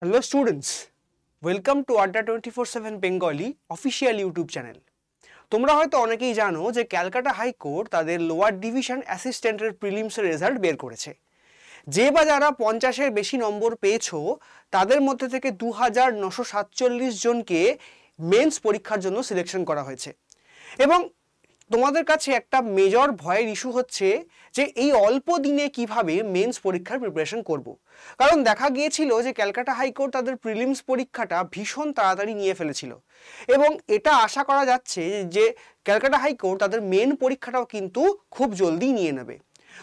Hello students, welcome to Adda 24/7 Bengali official YouTube channel. তোমরা হয়তো অনেকেই জানো যে ক্যালকাটা হাইকোর্ট তাদের লোয়ার ডিভিশন অ্যাসিস্ট্যান্টের প্রিলিমসের রেজাল্ট বের করেছে। যে বা যারা 50-এর বেশি নম্বর পেয়েছো তাদের মধ্যে থেকে 2947 জনকে মেন্স পরীক্ষার জন্য সিলেকশন করা হয়েছে। এবং তোমাদের কাছে একটা মেজর ভয়ের ইস্যু হচ্ছে যে এই অল্প দিনে কিভাবে মেন্স পরীক্ষার প্রিপারেশন করব। কারণ দেখা গিয়েছিল যে ক্যালকাটা হাইকোর্ট তাদের প্রিলিমস পরীক্ষাটা ভীষণ তাড়াতাড়ি নিয়ে ফেলেছিল এবং এটা আশা করা যাচ্ছে যে ক্যালকাটা হাইকোর্ট তাদের মেন পরীক্ষাটাও কিন্তু খুব জলদি নিয়ে নেবে।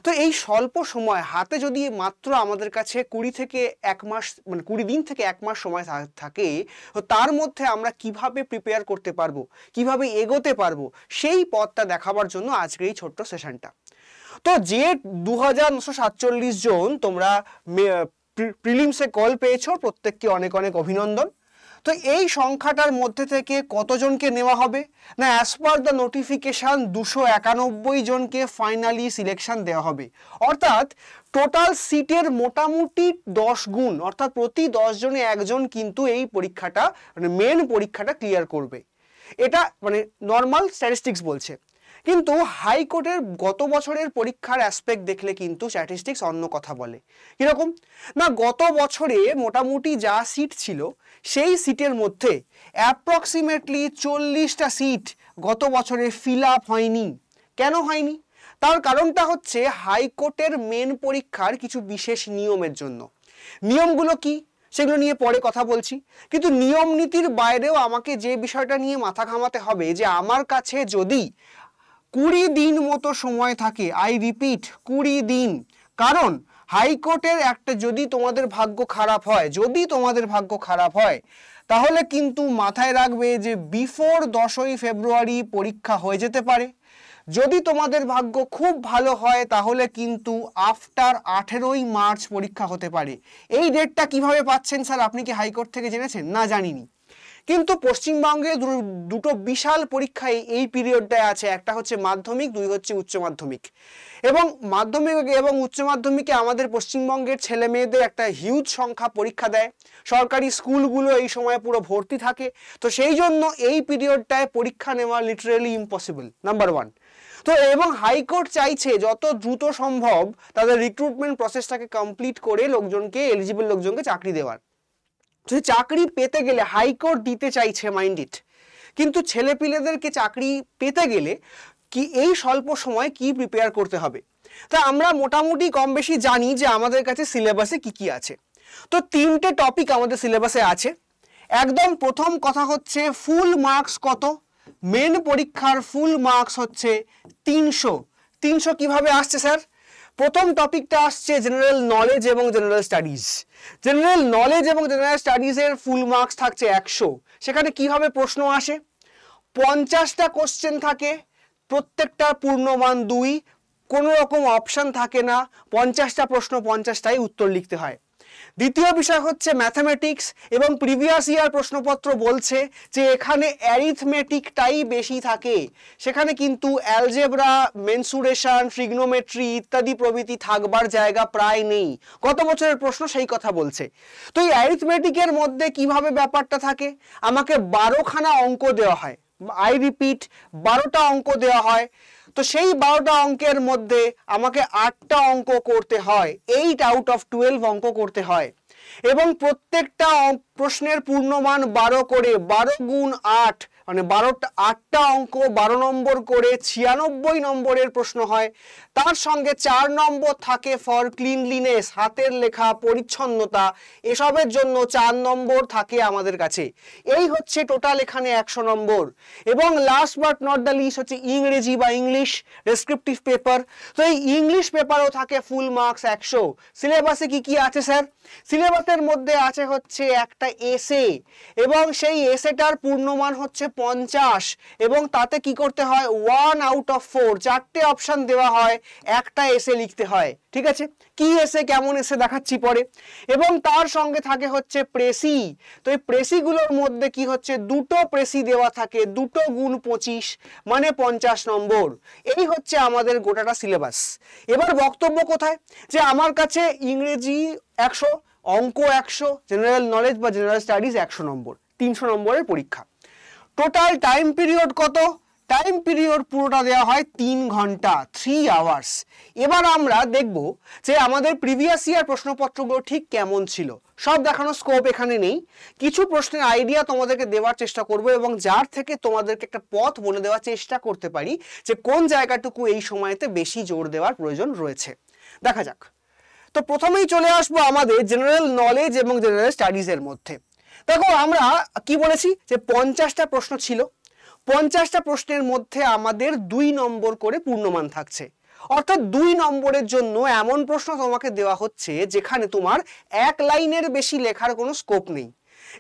তো এই স্বল্প সময় হাতে যদি মাত্র আমাদের কাছে 20 থেকে 1 মাস 20 দিন থেকে 1 মাস সময় থাকে, তো তার মধ্যে আমরা কিভাবে প্রিপেয়ার করতে পারবো, কিভাবে এগোতে পারবো, সেই পথটা দেখাবার জন্য আজকের এই ছোট্ট সেশনটা। তো যে 2947 জন তোমরা প্রিলিমসে কল পেয়েছো, প্রত্যেককে অনেক অনেক অভিনন্দন। তো এই সংখ্যাটার মধ্যে থেকে কতজনকে নেওয়া হবে না, অ্যাজ পার দ্য নোটিফিকেশান 291 জনকে ফাইনালি সিলেকশন দেওয়া হবে। অর্থাৎ টোটাল সিটের মোটামুটি 10 গুণ, অর্থাৎ প্রতি 10 জনে একজন কিন্তু এই পরীক্ষাটা মেন পরীক্ষাটা ক্লিয়ার করবে। এটা নর্মাল স্ট্যাটিস্টিক্স বলছে। কিন্তু হাইকোর্টের গত বছরের পরীক্ষার অ্যাসপেক্ট দেখলে কিন্তু স্ট্যাটিস্টিক্স অন্য কথা বলে। কীরকম না, গত বছরে মোটামুটি যা সিট ছিল সেই সিটের মধ্যে অ্যাপ্রক্সিমেটলি 40টা সিট গত বছরে ফিল আপ হয়নি। কেন হয়নি? তার কারণটা হচ্ছে হাইকোর্টের মেন পরীক্ষার কিছু বিশেষ নিয়মের জন্য। নিয়মগুলো কি সেগুলো নিয়ে পরে কথা বলছি, কিন্তু নিয়ম নীতির বাইরেও আমাকে যে বিষয়টা নিয়ে মাথা ঘামাতে হবে যে আমার কাছে যদি 20 দিন মতো সময় থাকে, আই রিপিট 20 দিন। কারণ হাইকোর্টের একটা যদি তোমাদের ভাগ্য খারাপ হয় তাহলে কিন্তু মাথায় রাখবে যে বিফোর 10ই ফেব্রুয়ারি পরীক্ষা হয়ে যেতে পারে। যদি তোমাদের ভাগ্য খুব ভালো হয় তাহলে কিন্তু আফটার 18ই মার্চ পরীক্ষা হতে পারে। এই ডেটটা কিভাবে পাচ্ছেন স্যার, আপনি কি হাইকোর্ট থেকে জেনেছেন? না, জানিনি। কিন্তু পশ্চিমবঙ্গে দুটো বিশাল পরীক্ষায় এই পিরিয়ডটায় আছে, একটা হচ্ছে মাধ্যমিক, দুই হচ্ছে উচ্চ মাধ্যমিক। এবং মাধ্যমিক এবং উচ্চ মাধ্যমিকে আমাদের পশ্চিমবঙ্গের ছেলে মেয়েদের একটা হিউজ সংখ্যা পরীক্ষা দেয়। সরকারি স্কুলগুলো এই সময় পুরো ভর্তি থাকে। তো সেই জন্য এই পিরিয়ডটায় পরীক্ষা নেওয়া লিটারেলি ইম্পসিবল, নাম্বার 1। তো এবং হাইকোর্ট চাইছে যত দ্রুত সম্ভব তাদের রিক্রুটমেন্ট প্রসেসটাকে কমপ্লিট করে এলিজিবল লোকজনকে চাকরি দেওয়ার। তো চাকরি পেতে গেলে হাইকোর্ট দিতে চাইছে, মাইন্ড ইট, কিন্তু ছেলেপিলেদেরকে চাকরি পেতে গেলে কি এই স্বল্প সময় কি প্রিপেয়ার করতে হবে। তা আমরা মোটামুটি কম বেশি জানি যে আমাদের কাছে সিলেবাসে কি কি আছে। তো 3টে টপিক আমাদের সিলেবাসে আছে। একদম প্রথম কথা হচ্ছে ফুল মার্কস কত। মেন পরীক্ষার ফুল মার্কস হচ্ছে 300 কিভাবে আসছে স্যার? প্রথম টপিকটা আসছে জেনারেল নলেজ এবং জেনারেল স্টাডিজ। জেনারেল নলেজ এবং জেনারেল স্টাডিজের ফুল মার্কস থাকছে 100। সেখানে কিভাবে প্রশ্ন আসে? 50টা কোশ্চেন থাকে, প্রত্যেকটার পূর্ণমান 2, কোনো রকম অপশান থাকে না। 50টা প্রশ্ন 50টাই উত্তর লিখতে হয়। দ্বিতীয় বিষয় হচ্ছে ম্যাথামেটিক্স, এবং প্রিভিয়াস ইয়ার প্রশ্নপত্র বলছে যে এখানে অ্যারিথমেটিকটাই বেশি থাকে। সেখানে কিন্তু অ্যালজেব্রা, মেনসুরেশন, ট্রিগনোমেট্রি ইত্যাদি প্রভৃতি থাকবার জায়গা প্রায় নেই। গত বছরের প্রশ্ন সেই কথা বলছে। তো এই অ্যারিথমেটিকের মধ্যে কিভাবে ব্যাপারটা থাকে, আমাকে 12খানা অঙ্ক দেওয়া হয়, আই রিপিট 12টা অঙ্ক দেওয়া হয়। তো সেই 12টা অঙ্কের মধ্যে আমাকে 8টা অঙ্ক করতে হয়, 8 আউট অফ 12 অঙ্ক করতে হয়। এবং প্রত্যেকটা প্রশ্নের পূর্ণমান 12 করে, 12 গুণ 8 8টা অঙ্ক 12 নম্বর করে 96 নম্বরের প্রশ্ন হয়। তার সঙ্গে 4 নম্বর থাকে ফর ক্লিনলিনেস, হাতের লেখা, পরিচ্ছন্নতা, এসবের জন্য 4 নম্বর থাকে আমাদের কাছে। এই হচ্ছে টোটাল এখানে 100 নম্বর। এবং last but not the least হচ্ছে ইংরেজি বা ইংলিশ ডেসক্রিপটিভ পেপার। তো এই ইংলিশ পেপারও থাকে ফুল মার্কস 100। সিলেবাসে কি কি আছে স্যার? সিলেবাসের মধ্যে আছে হচ্ছে একটা এসে, এবং সেই এসেটার পূর্ণমান হচ্ছে 50, এবং তাতে কি করতে হয় 1 আউট অফ 4, 4টে অপশান দেওয়া হয়, একটা এসে লিখতে হয়। ঠিক আছে, কি এসে কেমন এসে দেখাচ্ছি পরে। এবং তার সঙ্গে থাকে হচ্ছে প্রেসি। তো এই প্রেসিগুলোর মধ্যে কি হচ্ছে 2টো প্রেসি দেওয়া থাকে, 2 গুণ 25 মানে 50 নম্বর। এই হচ্ছে আমাদের গোটাটা সিলেবাস। এবার বক্তব্য কোথায়, যে আমার কাছে ইংরেজি 100, অঙ্ক 100, জেনারেল নলেজ বা জেনারেল স্টাডিজ 100 নম্বর, 300 নম্বরের পরীক্ষা। টোটাল টাইম পিরিয়ড কত? টাইম পিরিয়ড পুরোটা দেওয়া হয় 3 ঘন্টা, 3 আওয়ার্স। এবার আমরা দেখব যে আমাদের প্রিভিয়াস ইয়ার প্রশ্নপত্রগুলো ঠিক কেমন ছিল। সব দেখানোর স্কোপ এখানে নেই, কিছু প্রশ্নের আইডিয়া তোমাদেরকে দেওয়ার চেষ্টা করব এবং যার থেকে তোমাদেরকে একটা পথ বলে দেওয়ার চেষ্টা করতে পারি যে কোন জায়গাটুকু এই সময়তে বেশি জোর দেওয়ার প্রয়োজন রয়েছে। দেখা যাক। তো প্রথমেই চলে আসবো আমাদের জেনারেল নলেজ এবং জেনারেল স্টাডিজের মধ্যে। দেখো আমরা কি বলেছি যে 50টা প্রশ্ন ছিল, 50টা প্রশ্নের মধ্যে আমাদের 2 নম্বর করে পূর্ণমান থাকছে, অর্থাৎ 2 নম্বরের জন্য এমন প্রশ্ন তোমাকে দেওয়া হচ্ছে যেখানে তোমার 1 লাইনের বেশি লেখার কোনো স্কোপ নেই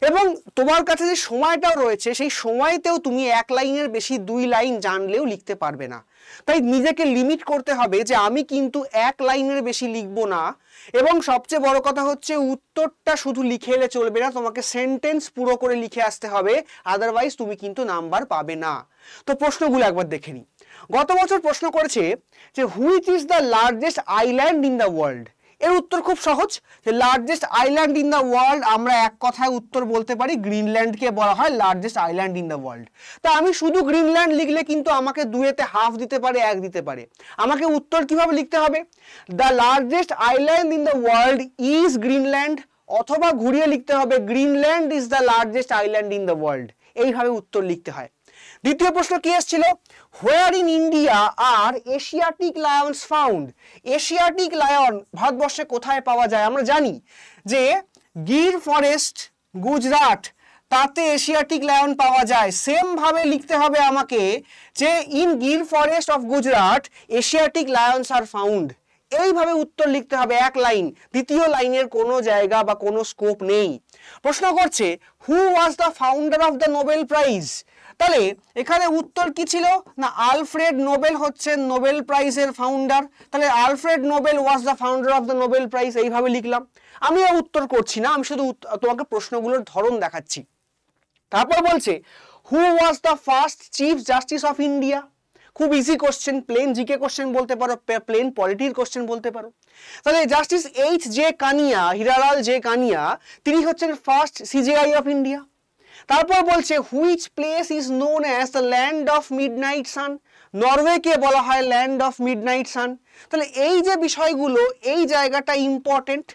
এবং তোমার কাছে যে সময়টাও রয়েছে সেই সময়তেও তুমি 1 লাইনের বেশি 2 লাইন জানলেও লিখতে পারবে না। তাই নিজেকে লিমিট করতে হবে যে আমি কিন্তু 1 লাইনের বেশি লিখবো না এবং সবচেয়ে বড় কথা হচ্ছে উত্তরটা শুধু লিখে এলে চলবে না, তোমাকে সেন্টেন্স পুরো করে লিখে আসতে হবে, আদারওয়াইজ তুমি কিন্তু নাম্বার পাবে না। তো প্রশ্নগুলো একবার দেখে নিই। গত বছর প্রশ্ন করেছে যে which is the largest island in the world. এর উত্তর খুব সহজ, যে largest island in the world আমরা এক কথায় উত্তর বলতে পারি গ্রিনল্যান্ডকে বলা হয় largest island in the world. তা আমি শুধু গ্রিনল্যান্ড লিখলে কিন্তু আমাকে 2-এতে হাফ দিতে পারে, 1 দিতে পারে। আমাকে উত্তর কিভাবে লিখতে হবে? The largest island in the world is Greenland, অথবা ঘুরিয়ে লিখতে হবে Greenland is the largest island in the world. এইভাবে উত্তর লিখতে হয়। দ্বিতীয় প্রশ্ন কি এসেছিল? Where in India are Asiatic lions found. Asiatic lion ভারতবর্ষে কোথায় পাওয়া যায়? আমরা জানি যে গির ফরেস্ট গুজরাট, তাতে এশিয়াটিক লায়ন পাওয়া যায়। সেম ভাবে লিখতে হবে আমাকে যে in Gir forest of Gujarat Asiatic Lions are found. এইভাবে উত্তর লিখতে হবে 1 লাইন, দ্বিতীয় লাইনের কোনো জায়গা বা কোনো স্কোপ নেই। প্রশ্ন করছে who was the founder of the Nobel prize. তাহলে এখানে উত্তর কি ছিল না, আলফ্রেড নোবেল হচ্ছে নোবেল প্রাইজের ফাউন্ডার। তাহলে Alfred Nobel was the founder of the Nobel prize, এইভাবে লিখলাম। আমি উত্তর করছি না, আমি শুধু তোমাকে প্রশ্নগুলোর ধরন দেখাচ্ছি। তারপর বলছে who was the first chief justice of India. খুব easy question, plain GK question বলতে পারো, প্লেন পলিটির কোশ্চেন বলতে পারো। তাহলে justice H.J. Kania, Hiralal J Kania, তিনি হচ্ছেন ফার্স্ট CJI অফ ইন্ডিয়া। তারপর বলছে which place is known as the land of midnight sun. নরওয়েকে বলা হয় ল্যান্ড অফ মিডনাইট সান। তাহলে এই যে বিষয়গুলো, এই জায়গাটা ইম্পর্টেন্ট।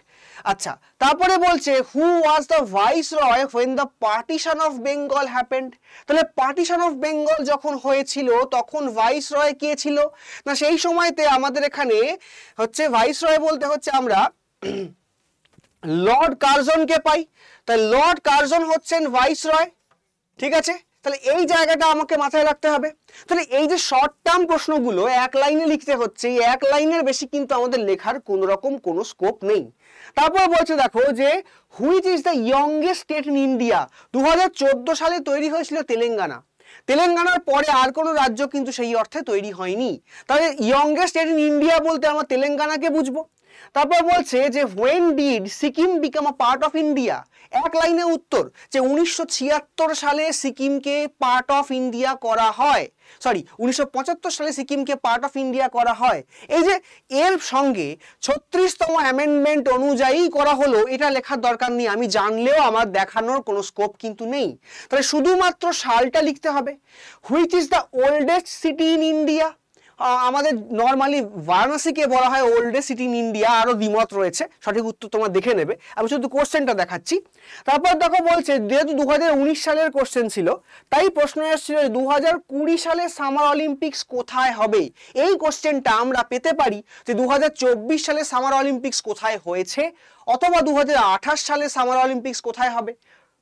আচ্ছা, তারপরে বলছে who was the viceroy when the partition of Bengal happened. তাহলে পার্টিশন অফ বেঙ্গল যখন হয়েছিল তখন ভাইসরয় কে ছিল না, সেই সময়তে আমাদের এখানে হচ্ছে ভাইসরয় বলতে হচ্ছে আমরা লর্ড কার্জনকে পাই। তাই লর্ড কার্জন হচ্ছেন ভাইসরয়, ঠিক আছে। তাহলে এই জায়গাটা আমাকে মাথায় রাখতে হবে। তাহলে এই যে শর্ট টার্ম প্রশ্নগুলো 1 লাইনে লিখতে হচ্ছে, এই 1 লাইনের বেশি কিন্তু আমাদের লেখার কোনো রকম কোনো স্কোপ নেই। তারপর বলছে দেখো যে which is the youngest state in India. 2014 সালে তৈরি হয়েছিল তেলেঙ্গানা। তেলেঙ্গানার পরে আর কোনো রাজ্য কিন্তু সেই অর্থে তৈরি হয়নি। তাহলে ইয়ংগেস্ট স্টেট ইন ইন্ডিয়া বলতে আমরা তেলেঙ্গানাকে বুঝবো। তারপর বলছে যে when did Sikkim become a part of India. 1 লাইনে উত্তর যে 1976 সালে সিকিমকে পার্ট অফ ইন্ডিয়া করা হয়, 1975 সালে সিকিমকে পার্ট অফ ইন্ডিয়া করা হয়। এই যে এর সঙ্গে 36তম অ্যামেন্ডমেন্ট অনুযায়ী করা হলো, এটা লেখার দরকার নেই, আমি জানলেও আমার দেখানোর কোনো স্কোপ কিন্তু নেই। তাহলে শুধুমাত্র সালটা লিখতে হবে। Which is the oldest city in India. আমাদের নর্মালি বারাণসীকে বলা হয় ওল্ডেস্ট সিটি ইন ইন্ডিয়া, আরও দ্বিমত রয়েছে, সঠিক উত্তর তোমরা দেখে নেবে, আমি শুধু কোশ্চেনটা দেখাচ্ছি। তারপর দেখো বলছে যেহেতু 2019 সালের কোশ্চেন ছিল, তাই প্রশ্ন এসেছিল 2020 সালে সামার অলিম্পিক্স কোথায় হবে। এই কোশ্চেনটা আমরা পেতে পারি যে 2024 সালে সামার অলিম্পিক্স কোথায় হয়েছে, অথবা 2028 সালে সামার অলিম্পিক্স কোথায় হবে,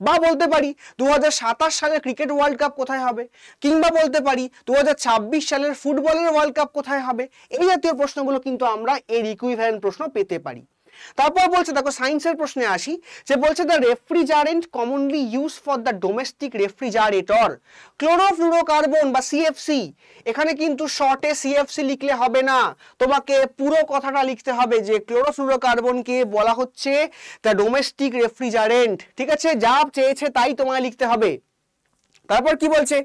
বা বলতে পারি 2027 সালের ক্রিকেট ওয়ার্ল্ড কাপ কোথায় হবে, কিংবা বলতে পারি 2026 সালের ফুটবলের ওয়ার্ল্ড কাপ কোথায় হবে। এই জাতীয় প্রশ্নগুলো কিন্তু আমরা এর ইকুইভ্যালেন্ট প্রশ্ন পেতে পারি। তারপর বলছে দেখো সায়েন্সের প্রশ্নে আসি, যে বলছে the refrigerant commonly use for the domestic refrigerator chlorofluorocarbon বা CFC। এখানে কিন্তু শর্টে CFC লিখলে হবে না, তোমাকে পুরো কথাটা লিখতে হবে যে ক্লোরোফ্লুরোকার্বনকে বলা হচ্ছে দ্য ডোমেস্টিক রেফ্রিজারেন্ট, ঠিক আছে। যা চেয়েছে তাই তোমায় লিখতে হবে। তারপর কি বলছে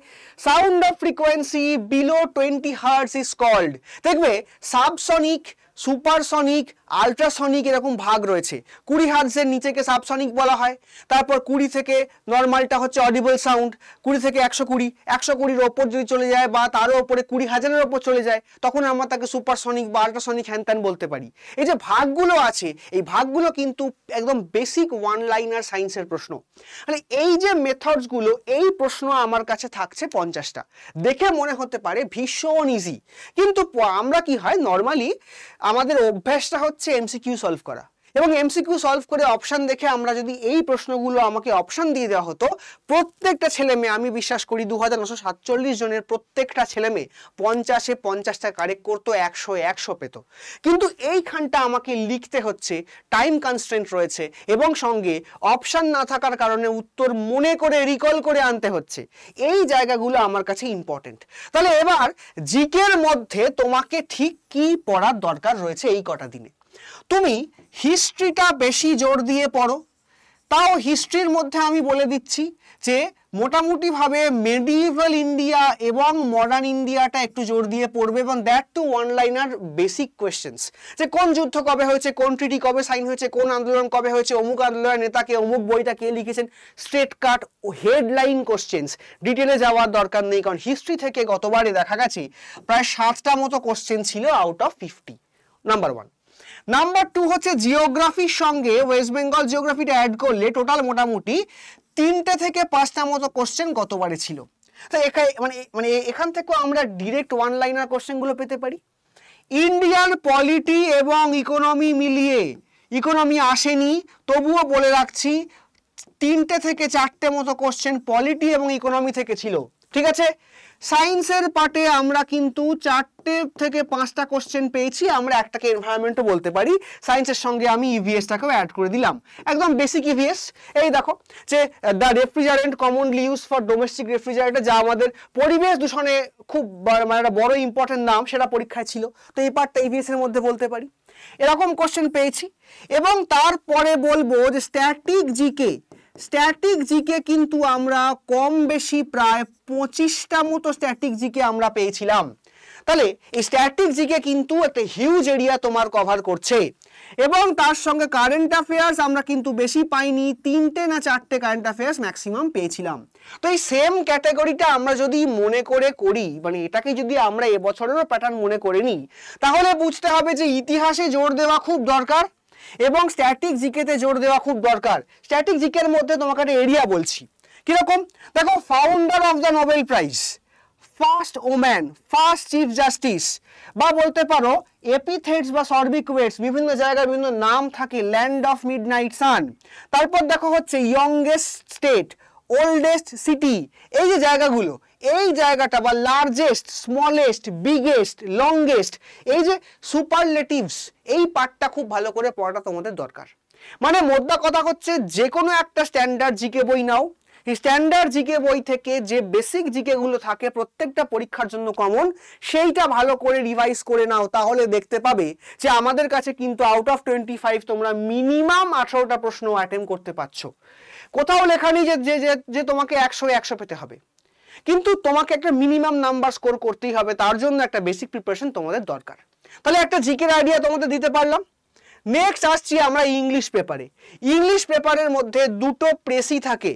sound of frequency below 20 hertz is called. দেখবে সাবসনিক, সুপারসনিক আল্ট্রাসনিক এরকম ভাগ রয়েছে। 20 হার্টজের নিচেকে সাবসনিক বলা হয়, তারপর 20 থেকে নর্মালটা হচ্ছে অডিবল সাউন্ড, 20 থেকে 120, 120-র ওপর যদি চলে যায় বা তারও ওপরে 20,000-এর ওপর চলে যায় তখন আমরা তাকে সুপারসনিক বা আল্ট্রাসনিক হ্যান বলতে পারি। এই যে ভাগগুলো আছে এই ভাগগুলো কিন্তু একদম বেসিক ওয়ান লাইনার সায়েন্সের প্রশ্ন। মানে এই যে মেথডসগুলো, এই প্রশ্ন আমার কাছে থাকছে 50টা। দেখে মনে হতে পারে ভীষণ ইজি, কিন্তু আমরা কি হয় নর্মালি আমাদের অভ্যাসটা হচ্ছে এমসিকিউ সলভ করা, এবং এমসিকিউ সলভ করে অপশন দেখে আমরা যদি এই প্রশ্নগুলো আমাকে অপশন দিয়ে দেওয়া হতো, প্রত্যেকটা ছেলে মেয়ে, আমি বিশ্বাস করি 2947 জনের প্রত্যেকটা ছেলে মেয়ে 50-এ 50টা কারেক্ট করতো, 100-100 পেত। কিন্তু এইখানটা আমাকে লিখতে হচ্ছে, টাইম কনস্ট্রেন্ট রয়েছে এবং সঙ্গে অপশন না থাকার কারণে উত্তর মনে করে রিকল করে আনতে হচ্ছে। এই জায়গাগুলো আমার কাছে ইম্পর্টেন্ট। তাহলে এবার জিকের মধ্যে তোমাকে ঠিক কি পড়ার দরকার রয়েছে এই কটা দিনে? তুমি হিস্ট্রিটা বেশি জোর দিয়ে পড়ো। তাও হিস্ট্রির মধ্যে আমি বলে দিচ্ছি যে মোটামুটিভাবে মেডিভেল ইন্ডিয়া এবং মডার্ন ইন্ডিয়াটা একটু জোর দিয়ে পড়বে, এবং that too one liner basic questions, যে কোন যুদ্ধ কবে হয়েছে, কোন ট্রিটি কবে সাইন হয়েছে, কোন আন্দোলন কবে হয়েছে, অমুক আন্দোলনের নেতাকে, অমুক বইটা কে লিখেছেন, স্ট্রেট কাট ও হেডলাইন কোশ্চেন্স। ডিটেলে যাওয়ার দরকার নেই, কারণ হিস্ট্রি থেকে গতবারে দেখা গেছে প্রায় 7টা মতো কোশ্চেন ছিল আউট অফ 50, নাম্বার 1। নাম্বার 2 হচ্ছে জিওগ্রাফির সঙ্গে ওয়েস্ট বেঙ্গল জিওগ্রাফিটা অ্যাড করলে টোটাল মোটামুটি 3টে থেকে 5টা মতো কোশ্চেন গতবারে ছিল। তো মানে এখান থেকেও আমরা ডিরেক্ট ওয়ান লাইনার কোশ্চেনগুলো পেতে পারি। ইন্ডিয়ান পলিটি এবং ইকোনমি মিলিয়ে, ইকোনমি আসেনি তবুও বলে রাখছি 3টে থেকে 4টে মতো কোশ্চেন পলিটি এবং ইকোনমি থেকে ছিল, ঠিক আছে। সায়েন্সের পার্টে আমরা কিন্তু 4টে থেকে 5টা কোশ্চেন পেয়েছি, আমরা একটাকে এনভায়রনমেন্টও বলতে পারি। সায়েন্সের সঙ্গে আমি ইভিএসটাকেও অ্যাড করে দিলাম, একদম বেসিক ইভিএস। এই দেখো যে the refrigerant commonly use for domestic refrigerator, যা আমাদের পরিবেশ দূষণে খুব মানে একটা বড় ইম্পর্টেন্ট নাম, সেটা পরীক্ষায় ছিল, তো এই পার্টটা ইভিএস এর মধ্যে বলতে পারি। এরকম কোশ্চেন পেয়েছি। এবং তারপরে বলবো যে স্ট্যাটিক জিকে, স্ট্যাটিক জিকে কিন্তু আমরা কম বেশি প্রায় 25টা মতো স্ট্যাটিক জিকে আমরা পেয়েছিলাম। তাহলে এই স্ট্যাটিক জিকে কিন্তু একটা হিউজ এরিয়া তোমার কভার করছে। এবং তার সঙ্গে কারেন্ট অ্যাফেয়ার্স আমরা কিন্তু বেশি পাইনি, 3টে না 4টে কারেন্ট অ্যাফেয়ার্স ম্যাক্সিমাম পেয়েছিলাম। তো এই সেম ক্যাটাগরিটা আমরা যদি মনে করে করি, মানে এটাকে যদি আমরা এবছরেরও প্যাটার্ন মনে করে নিই, তাহলে বুঝতে হবে যে ইতিহাসে জোর দেওয়া খুব দরকার এবং স্ট্যাটিক জিকেতে জোর দেওয়া খুব দরকার। স্ট্যাটিক জিকের মধ্যে তোমাকে একটা এরিয়া বলছি, কিরকম দেখো, founder of the Nobel prize, first woman, first chief justice, বা বলতে পারো এপিথেটস বা সর্বিকুয়েটস, বিভিন্ন জায়গায় বিভিন্ন নাম থাকে, ল্যান্ড অফ মিডনাইট সান। তারপর দেখো হচ্ছে ইয়ংগেস্ট স্টেট, ওল্ডেস্ট সিটি, এই যে জায়গাগুলো, এই জায়গাটা বা লার্জেস্ট, স্মলেস্ট, বিগেস্ট, লংগেস্ট, এই যে সুপারলেটিভস, এই পার্টটা খুব ভালো করে পড়াটা তোমাদের দরকার। মানে মোদ্দা কথা হচ্ছে যে কোনো একটা স্ট্যান্ডার্ড জিকে বই নাও, এই স্ট্যান্ডার্ড জিকে বই থেকে যে বেসিক জিকে গুলো থাকে প্রত্যেকটা পরীক্ষার জন্য কমন, সেইটা ভালো করে রিভাইজ করে নাও, তাহলে দেখতে পাবে যে আমাদের কাছে কিন্তু আউট অফ 25 তোমরা মিনিমাম 18টা প্রশ্ন অ্যাটেম্প করতে পারছো। কোথাও লেখা নেই যে তোমাকে 100 পেতে হবে, কিন্তু তোমাকে একটা মিনিমাম নাম্বার স্কোর করতেই হবে, তার জন্য একটা বেসিক প্রিপারেশন তোমাদের দরকার। তাহলে একটা জিকের আইডিয়া তোমাদের দিতে পারলাম। নেক্সট আসছি আমরা ইংলিশ পেপারে। ইংলিশ পেপারের মধ্যে 2টো প্রেসি থাকে,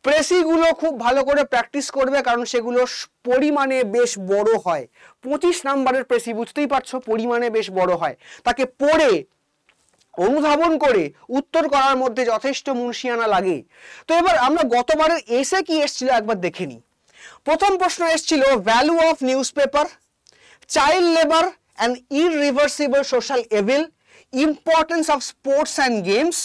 প্রেসিগুলো খুব ভালো করে প্র্যাকটিস করবে, কারণ সেগুলো পরিমাণে বেশ বড় হয়। 25 নাম্বারের প্রেসি, বুঝতেই পারছো পরিমাণে বেশ বড় হয়, তাকে পড়ে অনুধাবন করে উত্তর করার মধ্যে যথেষ্ট মুনশিয়ানা লাগে। তো এবার আমরা গতবারের এসে কি এসেছিল একবার দেখে নিই। প্রথম প্রশ্ন এসেছিল value of newspaper, child labour and irreversible social evil, importance of sports and games,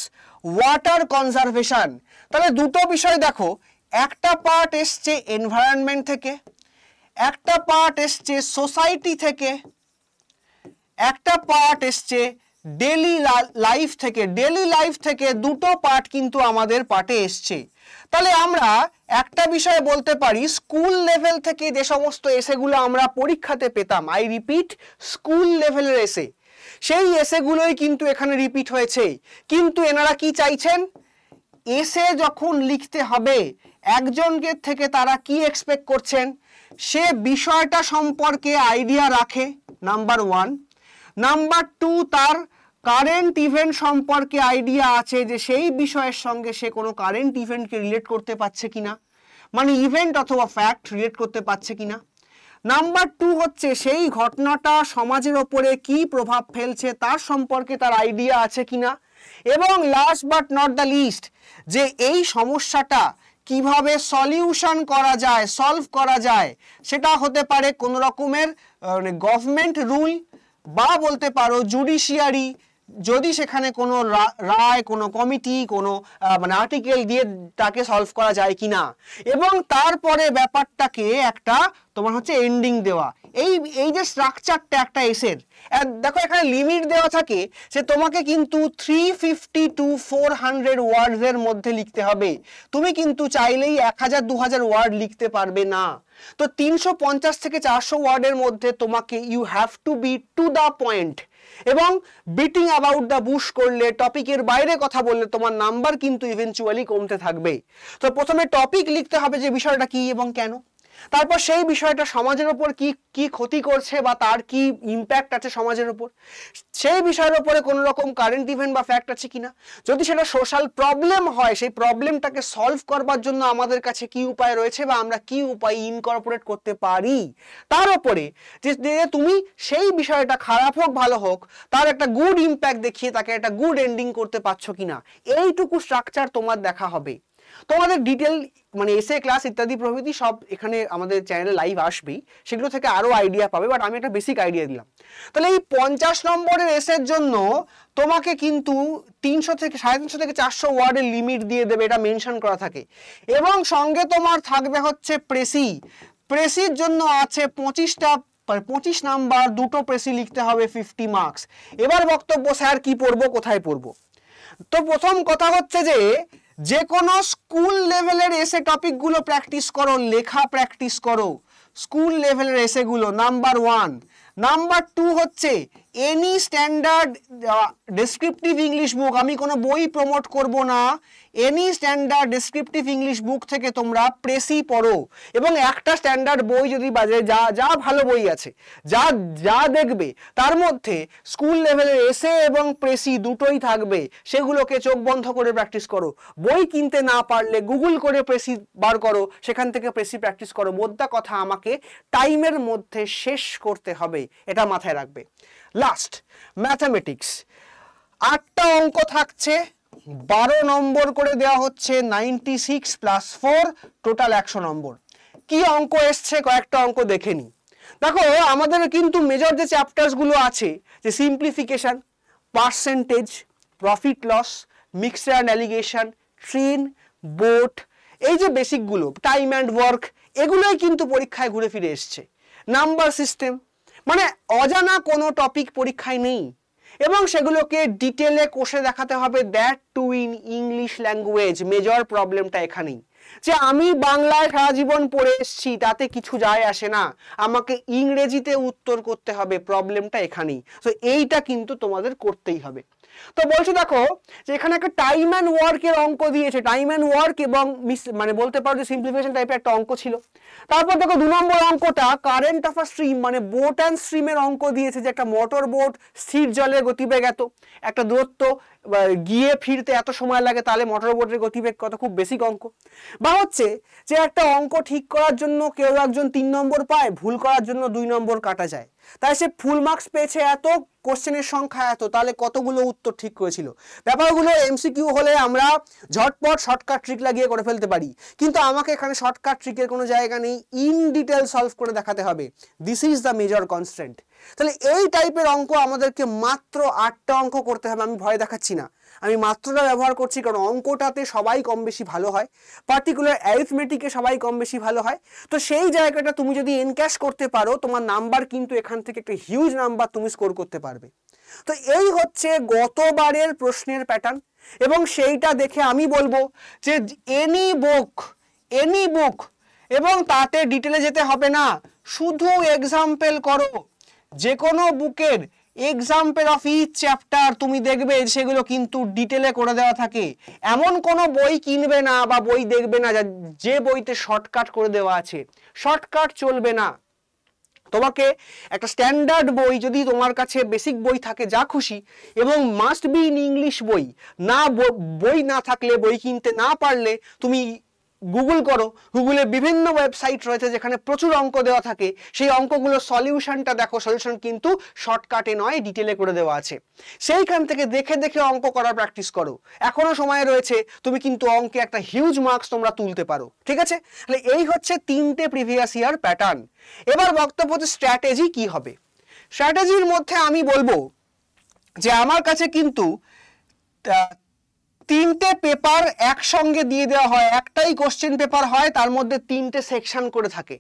water conservation. তাহলে দুটো বিষয় দেখো, একটা পার্ট এসছে এনভায়রনমেন্ট থেকে, একটা পার্ট এসছে সোসাইটি থেকে, একটা পার্ট এসছে ডেলি লাইফ থেকে। ডেলি লাইফ থেকে দুটো পার্ট কিন্তু আমাদের পার্টে এসছে। তাহলে আমরা একটা বিষয় বলতে পারি, স্কুল লেভেল থেকে যে সমস্ত এসেগুলো আমরা পরীক্ষাতে পেতাম, আই রিপিট স্কুল লেভেলের এসে, সেই এসেগুলোই কিন্তু এখানে রিপিট হয়েছে। কিন্তু এনারা কি চাইছেন, এসে যখন লিখতে হবে একজনকে থেকে তারা কি এক্সপেক্ট করছেন, সে বিষয়টা সম্পর্কে আইডিয়া রাখে, নাম্বার 1। নাম্বার 2, তার কারেন্ট ইভেন্ট সম্পর্কে আইডিয়া আছে যে সেই বিষয়ের সঙ্গে সে কোনো কারেন্ট ইভেন্টকে রিলেট করতে পারছে কিনা, মানে ইভেন্ট অথবা ফ্যাক্ট রিলেট করতে পারছে কিনা। নাম্বার 2 হচ্ছে সেই ঘটনাটা সমাজের ওপরে কি প্রভাব ফেলছে তার সম্পর্কে তার আইডিয়া আছে কিনা। এবং last but not the least, যে এই সমস্যাটা কিভাবে সলিউশন করা যায়, সলভ করা যায়, সেটা হতে পারে কোনো রকমের গভর্নমেন্ট রুল বা বলতে পারো জুডিশিয়ারি, যদি সেখানে কোনো রায়, কোনো কমিটি, কোনো মানে আর্টিকেল দিয়ে তাকে সলভ করা যায় কিনা। এবং তারপরে ব্যাপারটাকে একটা তোমার হচ্ছে এন্ডিং দেওয়া। এই যে স্ট্রাকচারটা একটা এসের, দেখো এখানে লিমিট দেওয়া থাকে যে তোমাকে কিন্তু 350 to 400 ওয়ার্ডসের মধ্যে লিখতে হবে। তুমি কিন্তু চাইলেই 1000-2000 ওয়ার্ড লিখতে পারবে না। তো 350 থেকে 400 ওয়ার্ডের মধ্যে তোমাকে you have to be to the point. এবং বিটিং অ্যাবাউট দ্য বুশ করলে, টপিকের বাইরে কথা বললে তোমার নাম্বার কিন্তু ইভেনচুয়ালি কমতে থাকবে। তো প্রথমে টপিক লিখতে হবে যে বিষয়টা কি এবং কেন, তারপর সেই বিষয়টা সমাজের উপর কি ক্ষতি করছে বা তার কি ইম্প্যাক্ট আছে সমাজের উপর, সেই বিষয়ের উপরে কোনো রকম কারেন্ট ইভেন্ট বা ফ্যাক্ট আছে কিনা। যদি সেটা সোশ্যাল প্রবলেম হয়, সেই প্রবলেমটাকে সলভ করবার জন্য আমাদের কাছে কি উপায় রয়েছে বা আমরা কি উপায় ইনকর্পোরেট করতে পারি, তার উপরে যে তুমি সেই বিষয়টা খারাপ হোক ভালো হোক তার একটা গুড ইম্প্যাক্ট দেখিয়ে তাকে একটা গুড এন্ডিং করতে পারছো কিনা, এইটুকু স্ট্রাকচার তোমার দেখা হবে। তোমাদের ডিটেল মানে এসে ক্লাস ইত্যাদি প্রভৃতি সব এখানে আমাদের চ্যানেলে লাইভ আসবেই, সেগুলো থেকে আরো আইডিয়া পাবে, বাট আমি একটা বেসিক আইডিয়া দিলাম। তাহলে এই 50 নম্বরের এসের জন্য তোমাকে কিন্তু 300 থেকে 350 থেকে 400 ওয়ার্ডের লিমিট দিয়ে দেবে, এটা মেনশন করা থাকে। এবং সঙ্গে তোমার থাকবে হচ্ছে প্রেসির জন্য আছে 25 নাম্বার, 2টো প্রেসি লিখতে হবে, 50 মার্কস। এবার বক্তব্য, স্যার কি পড়বো, কোথায় পড়বো? তো প্রথম কথা হচ্ছে যে কোনো স্কুল লেভেলের এসে টপিকগুলো প্র্যাকটিস করো, লেখা প্র্যাকটিস করো স্কুল লেভেলের এসেগুলো, নাম্বার 1। নাম্বার 2 হচ্ছে any standard descriptive English book, আমি কোনো বই প্রমোট করব না, any standard descriptive English book থেকে তোমরা প্রেসি পড়ো। এবং একটা স্ট্যান্ডার্ড বই যদি বাজারে যা ভালো বই আছে, যা দেখবে তার মধ্যে স্কুল লেভেলের এসে এবং প্রেসি দুটোই থাকবে, সেগুলোকে চোখ বন্ধ করে প্র্যাকটিস করো। বই কিনতে না পারলে গুগল করে প্রেসি বার করো, সেখান থেকে প্রেসি প্র্যাকটিস করো। মোদ্দা কথা, আমাকে টাইমের মধ্যে শেষ করতে হবে, এটা মাথায় রাখবে। লাস্ট, ম্যাথামেটিক্স, 8টা অঙ্ক থাকছে, 12 নম্বর করে দেওয়া হচ্ছে, 96 + 4 টোটাল 100 নম্বর। কি অঙ্ক এসছে কয়েকটা অঙ্ক দেখে নি। দেখো আমাদের কিন্তু মেজর যে চ্যাপ্টার্স গুলো আছে, যে simplification, percentage, profit loss, mixture and alligation, train, boat, এই যে বেসিকগুলো, টাইম অ্যান্ড ওয়ার্ক, এগুলোই কিন্তু পরীক্ষায় ঘুরে ফিরে এসছে। নাম্বার সিস্টেম, মানে অজানা কোনো টপিক পরীক্ষায় নেই এবং সেগুলোকে ডিটেলে কষে দেখাতে হবে, that too in English language. Major প্রবলেমটা এখানেই, যে আমি বাংলায় সারা জীবন পড়ে এসেছি তাতে কিছু যায় আসে না, আমাকে ইংরেজিতে উত্তর করতে হবে, প্রবলেমটা এখানেই। তো এইটা কিন্তু তোমাদের করতেই হবে। তো বলছো দেখো যে এখানে একটা টাইম অ্যান্ড ওয়ার্কের অঙ্ক দিয়েছে, টাইম অ্যান্ড ওয়ার্ক এবং মানে বলতে পারো যে সিম্পলিফিকেশন টাইপের একটা অঙ্ক ছিল। তারপর দেখো 2 নম্বর অঙ্কটা কারেন্ট অফ আ স্ট্রিম, মানে বোট অ্যান্ড স্ট্রিমের অঙ্ক দিয়েছে, যে একটা মোটর বোট স্থির জলে গতিবেগ এত, একটা দূরত্ব গিয়ে ফিরতে এত সময় লাগে, তাহলে মোটর বোটের গতিবেগ কত, খুব বেসিক অঙ্ক। বা হচ্ছে যে একটা অঙ্ক ঠিক করার জন্য কেউ একজন 3 নম্বর পায়, ভুল করার জন্য 2 নম্বর কাটা যায়, তাই সে ফুল মার্কস পেয়েছে এত, কোশ্চেনের সংখ্যা এত, তাহলে কতগুলো উত্তর ঠিক করেছিল। ব্যাপারগুলো এমসিকিউ হলে আমরা ঝটপট শর্টকাট ট্রিক লাগিয়ে করে ফেলতে পারি, কিন্তু আমাকে এখানে শর্টকাট ট্রিকের কোনো জায়গা নেই, ইন ডিটেল সলভ করে দেখাতে হবে। This is the major constant. তাহলে এই টাইপের অঙ্ক আমাদেরকে মাত্র 8টা অঙ্ক করতে হবে। আমি ভয় দেখাচ্ছি না, আমি মাত্রটা ব্যবহার করছি কারণ অঙ্কটাতে সবাই কম বেশি ভালো হয়, পার্টিকুলার অ্যারিথমেটিকে সবাই কম বেশি ভালো হয়। তো সেই জায়গাটা তুমি যদি এনক্যাশ করতে পারো, তোমার নাম্বার কিন্তু এখান থেকে একটা হিউজ নাম্বার তুমি স্কোর করতে পারবে। তো এই হচ্ছে গতবারের প্রশ্নের প্যাটার্ন, এবং সেইটা দেখে আমি বলবো যে এনি বুক, এবং তাতে ডিটেলে যেতে হবে না, শুধু এক্সাম্পল করো। যে কোনো বুকের এক্সাম্পল অফ ইচ চ্যাপ্টার তুমি দেখবে সেগুলো কিন্তু ডিটেলে করে দেওয়া থাকে। এমন কোনো বই কিনবে না বা বই দেখবে না যে বইতে শর্টকাট করে দেওয়া আছে, শর্টকাট চলবে না। তোমাকে একটা স্ট্যান্ডার্ড বই যদি তোমার কাছে বেসিক বই থাকে যা খুশি এবং মাস্ট বি ইন ইংলিশ বই বই না থাকলে, বই কিনতে না পারলে তুমি গুগল করো, গুগলে বিভিন্ন ওয়েবসাইট রয়েছে যেখানে প্রচুর অঙ্ক দেওয়া থাকে, সেই অঙ্কগুলোর সলিউশনটা দেখো, সলিউশন কিন্তু শর্টকাটে নয় ডিটেলে করে দেওয়া আছে, সেইখান থেকে দেখে দেখে অঙ্ক করার প্র্যাকটিস করো, এখনো সময় রয়েছে, তুমি কিন্তু অঙ্কে একটা হিউজ মার্কস তোমরা তুলতে পারো, ঠিক আছে? তাহলে এই হচ্ছে 3টে প্রিভিয়াস ইয়ার প্যাটার্ন। এবার বক্তব্য হচ্ছে স্ট্র্যাটেজি কি হবে। স্ট্র্যাটেজির মধ্যে আমি বলবো যে আমার কাছে কিন্তু 3টে পেপার একসঙ্গে দিয়ে দেওয়া হয়, একটাই কোশ্চেন পেপার হয়, তার মধ্যে 3টে সেকশন করে থাকে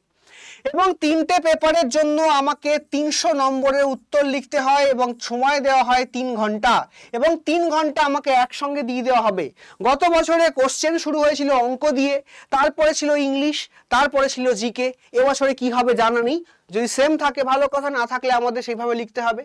এবং 3টে পেপারের জন্য আমাকে 300 নম্বরের উত্তর লিখতে হয় এবং সময় দেওয়া হয় 3 ঘন্টা এবং 3 ঘন্টা আমাকে একসঙ্গে দিয়ে দেওয়া হবে। গত বছরে কোশ্চেন শুরু হয়েছিল অঙ্ক দিয়ে, তারপরে ছিল ইংলিশ, তারপরে ছিল জিকে। এবছরে কি হবে জানা নেই, যদি সেম থাকে ভালো কথা, না থাকলে আমাদের সেইভাবে লিখতে হবে।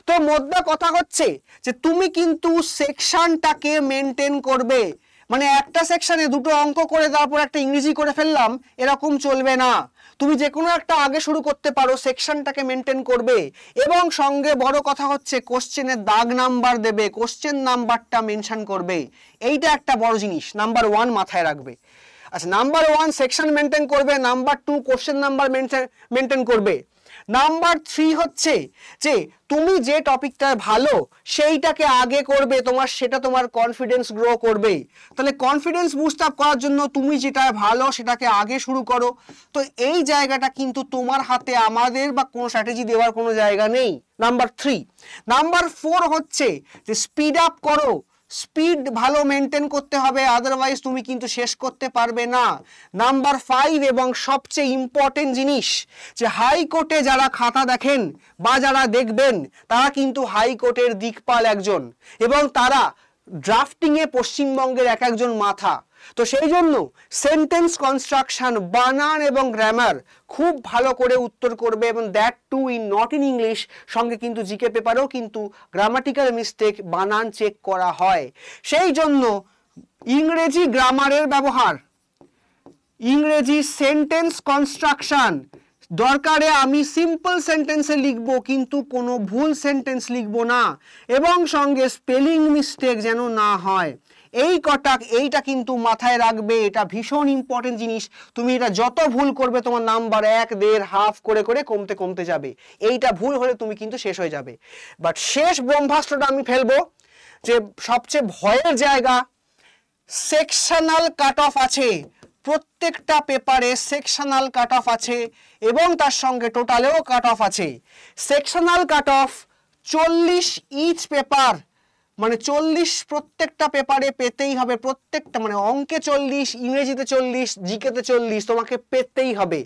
তো মোদ্দা কথা হচ্ছে যে তুমি কিন্তু সেকশনটাকে মেনটেন করবে, মানে একটা সেকশনে 2টো অঙ্ক করে তারপর একটা ইংরেজি করে ফেললাম এরকম চলবে না। তুমি যে কোনো একটা আগে শুরু করতে পারো, সেকশনটাকে মেনটেন করবে এবং সঙ্গে বড় কথা হচ্ছে কোশ্চেনের দাগ নাম্বার দেবে, কোশ্চেন নাম্বারটা মেনশন করবে, এইটা একটা বড় জিনিস। নাম্বার 1 মাথায় রাখবে। আচ্ছা, নাম্বার 1 সেকশন মেনটেন করবে, নাম্বার 2 কোশ্চেন নাম্বার মেনটেন করবে, নাম্বার 3 হচ্ছে যে তুমি যে টপিকটা ভালো সেইটাকে আগে করবে, সেটা তোমার কনফিডেন্স গ্রো করবে। তাহলে কনফিডেন্স বুস্ট আপ করার জন্য তুমি যেটা ভালো সেটাকে আগে শুরু করো। তো এই জায়গাটা কিন্তু তোমার হাতে, আমাদের বা কোনো স্ট্র্যাটেজি দেওয়ার কোনো জায়গা নেই। নাম্বার 3। নাম্বার 4 হচ্ছে যে স্পিড আপ করো, স্পিড ভালো মেনটেন করতে হবে, আদারওয়াইজ তুমি কিন্তু শেষ করতে পারবে না। নাম্বার 5 এবং সবচেয়ে ইম্পর্টেন্ট জিনিস, যে হাইকোর্টে যারা খাতা দেখেন বা যারা দেখবেন তারা কিন্তু হাইকোর্টের দিকপাল একজন এবং তারা ড্রাফটিংয়ে পশ্চিমবঙ্গের একজন মাথা। তো সেই জন্য সেন্টেন্স কনস্ট্রাকশন, বানান এবং গ্রামার খুব ভালো করে উত্তর করবে এবং that too not in English. সঙ্গে কিন্তু জিকে পেপারেও কিন্তু গ্রামাটিক্যাল মিস্টেক, বানান চেক করা হয়। সেই জন্য ইংরেজি গ্রামারের ব্যবহার, ইংরেজি সেন্টেন্স কনস্ট্রাকশন, দরকারে আমি সিম্পল সেন্টেন্সে লিখব কিন্তু কোনো ভুল সেন্টেন্স লিখব না এবং সঙ্গে স্পেলিং মিস্টেক যেন না হয়। এইটা কিন্তু মাথায় রাখবে, এটা ভীষণ ইম্পর্টেন্ট জিনিস। তুমি এটা যত ভুল করবে তোমার নাম্বার 1, 1.5, হাফ করে করে কমতে কমতে যাবে। এইটা ভুল হলে তুমি কিন্তু শেষ হয়ে যাবে। বাট শেষ ব্রহ্মাস্ত্রটা আমি ফেলবো, যে সবচেয়ে ভয়ের জায়গা, সেকশনাল কাট অফ আছে, প্রত্যেকটা পেপারে সেকশনাল কাট অফ আছে এবং তার সঙ্গে টোটালেও কাট অফ আছে। Sectional cut off 40 each paper, মানে 40 প্রত্যেকটা পেপারে পেতেই হবে, প্রত্যেকটা, মানে অঙ্কে 40, ইংরেজিতে 40, জিকেতে 40 তোমাকে পেতেই হবে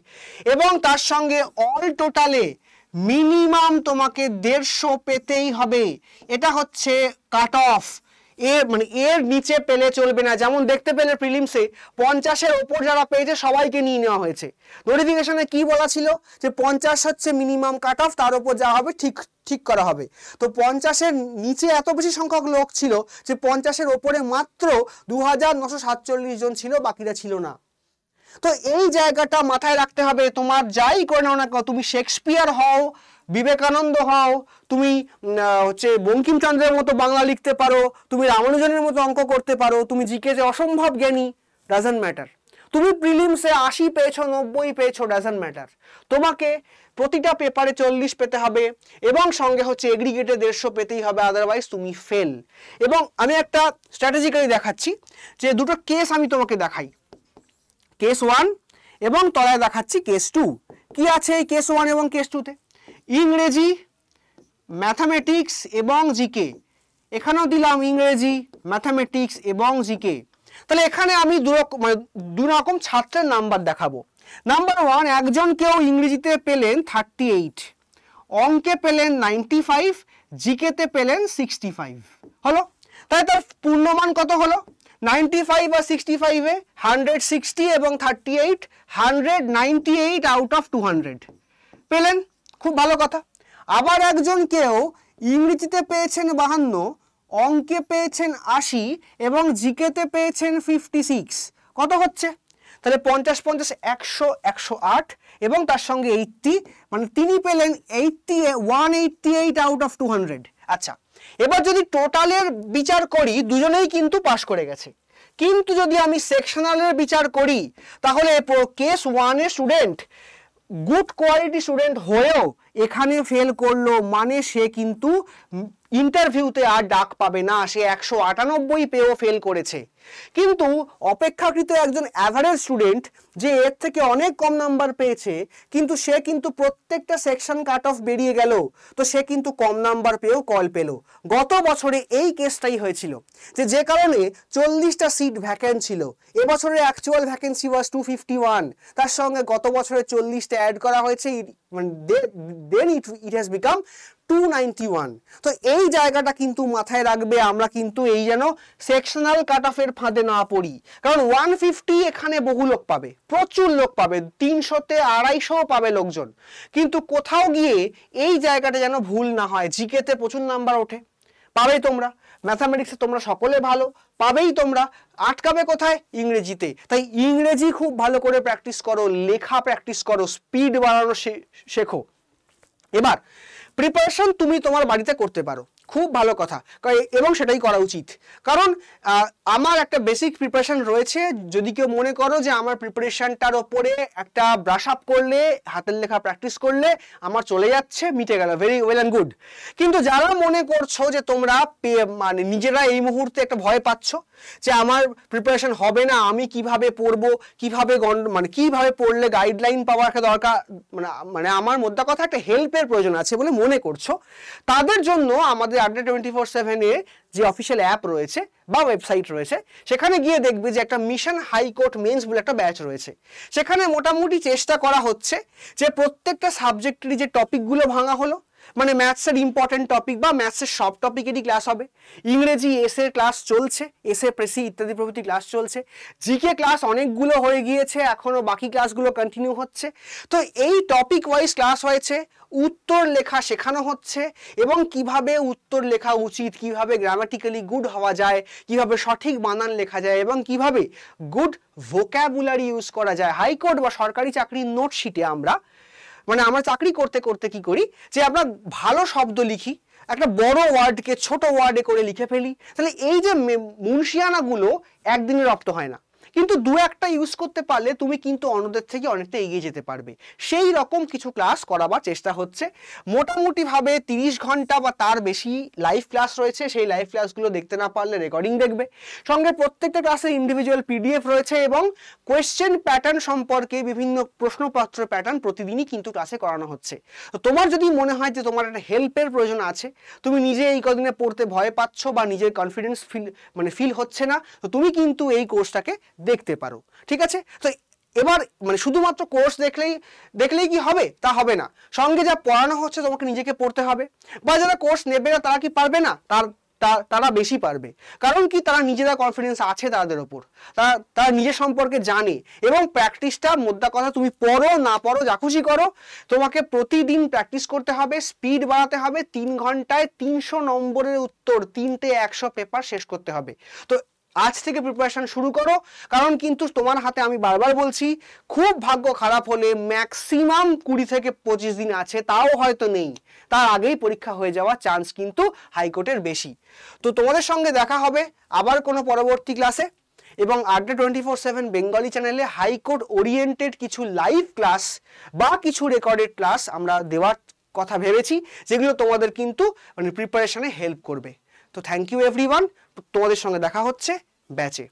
এবং তার সঙ্গে অল টোটালে মিনিমাম তোমাকে 150 পেতেই হবে। এটা হচ্ছে কাট অফ। এর নিচে পেলে চলবে না। যেমন দেখতে পেলে প্রিলিমসে 50-এর ওপর যারা পেয়েছে সবাইকে নিয়ে নেওয়া হয়েছে। নোটিফিকেশনে কি বলা ছিল যে 50 হচ্ছে মিনিমাম কাট অফ, তার উপর যা হবে ঠিক করা হবে। তো 50-এর নিচে এত বেশি সংখ্যক লোক ছিল যে 50-এর ওপরে মাত্র 2947 জন ছিল, বাকিরা ছিল না। তো এই জায়গাটা মাথায় রাখতে হবে। তোমার যাই করে নাও না, তুমি শেক্সপিয়ার হও, বিবেকানন্দ হও, তুমি বঙ্কিমচন্দ্রের মতো বাংলা লিখতে পারো, তুমি রামানুজনের মতো অঙ্ক করতে পারো, তুমি জিকেতে অসম্ভব জ্ঞানী, ডাজন্ট ম্যাটার। তুমি প্রিলিমসে 80 পেয়েছো, 90 পেয়েছো, ডাজন্ট ম্যাটার। তোমাকে প্রতিটা পেপারে 40 পেতে হবে এবং সঙ্গে হচ্ছে এগ্রিগেটে 150 পেতেই হবে, আদারওয়াইজ তুমি ফেল। এবং আমি একটা স্ট্র্যাটেজিক্যালি দেখাচ্ছি, যে দুটো কেস আমি তোমাকে দেখাই, কেস 1 এবং তলায় দেখাচ্ছি কেস 2। কি আছে এই কেস 1 এবং কেস 2-তে? ইংরেজি, ম্যাথামেটিক্স এবং জিকে। এখানেও দিলাম ইংরেজি, ম্যাথামেটিক্স এবং জিকে। তাহলে এখানে আমি দু রকম ছাত্রের নাম্বার দেখাবো। নাম্বার 1, একজন কেউ ইংরেজিতে পেলেন 38, অঙ্কে পেলেন 95, জিকেতে পেলেন 65। হলো? তাহলে তার পূর্ণমান কত হলো? 95 আর 65-এ 160 এবং 38, 198 আউট অফ 200 পেলেন। খুব ভালো কথা। আবার একজন কেউ ইংরেজিতে পেয়েছেন 52, অঙ্কে পেয়েছেন 80 এবং জিকেতে পেয়েছেন 56। কত হচ্ছে? তাহলে 50, 50, 100, 108 এবং তার সঙ্গে 80, মানে তিনি পেলেন 188 আউট অফ 200। আচ্ছা, এবার যদি টোটালের বিচার করি দুজনেই কিন্তু পাস করে গেছে, কিন্তু যদি আমি সেকশনালের বিচার করি তাহলে কেস 1 এর স্টুডেন্ট গুড কোয়ালিটি স্টুডেন্ট হয়েও এখানে ফেল করলো, মানে সে কিন্তু ইন্টারভিউতে আর ডাক পাবে না, সে 198 পেয়েও ফেল করেছে। কিন্তু অপেক্ষাকৃত একজন অ্যাভারেজ স্টুডেন্ট যে এর থেকে অনেক কম নাম্বার পেয়েছে, কিন্তু সে কিন্তু প্রত্যেকটা সেকশন কাট অফ বেরিয়ে গেল, তো সে কিন্তু কম নাম্বার পেয়েও কল পেল। গত বছরে এই কেসটাই হয়েছিল, যে কারণে 40টা সিট ভ্যাকেন্ট ছিল, এবছরের অ্যাকচুয়াল ভ্যাকেন্সি ওয়াজ 251, তার সঙ্গে গত বছরে 40টা অ্যাড করা হয়েছে, দেন ইট হ্যাজ বিকাম 291। তো এই জায়গাটা কিন্তু মাথায় রাখবে, আমরা কিন্তু এই যেন সেকশনাল কাট অফের ফাঁদে না পড়ি, কারণ 150 এখানে বহু লোক পাবে, প্রচুর লোক পাবে, 300তে 250 পাবে লোকজন, কিন্তু কোথাও গিয়ে এই জায়গাটা যেন ভুল না হয়। জিকেতে প্রচুর নাম্বার ওঠে, পাবেই তোমরা, ম্যাথামেটিক্সে তোমরা সকলে ভালো, পাবেই তোমরা, আটকাবে কোথায়? ইংরেজিতে। তাই ইংরেজি খুব ভালো করে প্র্যাকটিস করো, লেখা প্র্যাকটিস করো, স্পিড বাড়ানো শেখো। এবার প্রিপারেশন তুমি তোমার বাড়িতে করতে পারো, খুব ভালো কথা, এবং সেটাই করা উচিত, কারণ আমার একটা বেসিক প্রিপারেশন রয়েছে। যদি কেউ মনে করো যে আমার প্রিপারেশনটার ওপরে একটা ব্রাশ আপ করলে, হাতের লেখা প্র্যাকটিস করলে আমার চলে যাচ্ছে, মিটে গেল, ভেরি ওয়েল অ্যান্ড গুড। কিন্তু যারা মনে করছো যে তোমরা মানে নিজেরা এই মুহূর্তে একটা ভয় পাচ্ছ যে আমার প্রিপারেশন হবে না, আমি কিভাবে পড়বো, কিভাবে কিভাবে পড়লে গাইডলাইন পাওয়ার একটা দরকার, মানে আমার মধ্যে কথা একটা হেল্পের প্রয়োজন আছে বলে মনে করছো, তাদের জন্য আমাদের আড্ডা 24/7 এ যে অফিসিয়াল অ্যাপ রয়েছে বা ওয়েবসাইট রয়েছে, সেখানে গিয়ে দেখবে যে একটা মিশন হাইকোর্ট মেন্স বলে একটা ব্যাচ রয়েছে। সেখানে মোটামুটি চেষ্টা করা হচ্ছে যে প্রত্যেকটা সাবজেক্টেরই যে টপিকগুলো ভাঙা হলো, মানে ম্যাথসের ইম্পর্টেন্ট টপিক বা ম্যাথসের সব টপিকেরই ক্লাস হবে, ইংরেজি এসের ক্লাস চলছে, এসে প্রেসি ইত্যাদি প্রভৃতি ক্লাস চলছে, জিকে ক্লাস অনেকগুলো হয়ে গিয়েছে, এখনো বাকি ক্লাসগুলো কন্টিনিউ হচ্ছে। তো এই টপিক ওয়াইজ ক্লাস হয়েছে, উত্তর লেখা শেখানো হচ্ছে, এবং কিভাবে উত্তর লেখা উচিত, কিভাবে গ্রামাটিক্যালি গুড হওয়া যায়, কিভাবে সঠিক বানান লেখা যায়, এবং কিভাবে গুড ভোক্যাবুলারি ইউজ করা যায়। হাইকোর্ট বা সরকারি চাকরির নোটশিটে আমরা চাকরি করতে করতে কি করি যে আমরা ভালো শব্দ লিখি, একটা বড় ওয়ার্ডকে ছোট ওয়ার্ডে করে লিখে ফেলি, তাহলে এই যে মুনশিয়ানাগুলো একদিনে রপ্ত হয় না, কিন্তু দু একটা ইউজ করতে পারলে তুমি কিন্তু অন্যদের থেকে অনেকটা এগিয়ে যেতে পারবে। সেই রকম কিছু ক্লাস করাবার চেষ্টা হচ্ছে। মোটামুটিভাবে 30 ঘন্টা বা তার বেশি লাইভ ক্লাস রয়েছে, সেই লাইভ ক্লাসগুলো দেখতে না পারলে রেকর্ডিং দেখবে, সঙ্গে প্রত্যেকটা ক্লাসে ইন্ডিভিজুয়াল পিডিএফ রয়েছে, এবং কোয়েশ্চেন প্যাটার্ন সম্পর্কে বিভিন্ন প্রশ্নপত্র প্যাটার্ন প্রতিদিনই কিন্তু ক্লাসে করানো হচ্ছে। তো তোমার যদি মনে হয় যে তোমার একটা হেল্পের প্রয়োজন আছে, তুমি নিজে এই কদিনে পড়তে ভয় পাচ্ছ বা নিজের কনফিডেন্স ফিল হচ্ছে না, তো তুমি কিন্তু এই কোর্সটাকে দেখতে পারো, ঠিক আছে? তো এবার শুধুমাত্র কোর্স দেখলেই কি হবে? তা হবে না, সঙ্গে যা পড়ানো হচ্ছে তোমাকে নিজেকে পড়তে হবে। বা যারা কোর্স নেবে না তারা কি পারবে না? তারা বেশি পারবে, কারণ কি তারা নিজেরা কনফিডেন্স আছে তাদের ওপর, তারা নিজের সম্পর্কে জানে, এবং প্র্যাকটিসটা মোদ্দা কথা তুমি পড়ো না পড়ো যা খুশি করো, তোমাকে প্রতিদিন প্র্যাকটিস করতে হবে, স্পিড বাড়াতে হবে, 3 ঘন্টায় 300 নম্বরের উত্তর 3টে 100 পেপার শেষ করতে হবে। তো আজ থেকে প্রিপারেশন শুরু করো, কারণ কিন্তু তোমার হাতে, আমি বারবার বলছি, খুব ভাগ্য খারাপ হলে ম্যাক্সিমাম 20 থেকে 25 দিন আছে, তাও হয়তো নেই, তার আগেই পরীক্ষা হয়ে যাওয়ার চান্স কিন্তু হাইকোর্টের বেশি। তো তোমাদের সঙ্গে দেখা হবে আবার কোনো পরবর্তী ক্লাসে, এবং আড্ডা 24/7 বেঙ্গলি চ্যানেলে হাইকোর্ট ওরিয়েন্টেড কিছু লাইভ ক্লাস বা কিছু রেকর্ডেড ক্লাস আমরা দেওয়ার কথা ভেবেছি, যেগুলো তোমাদের কিন্তু প্রিপারেশনে হেল্প করবে। তো থ্যাংক ইউ এভরিওয়ান, তোমাদের সঙ্গে দেখা হচ্ছে ব্যাচে।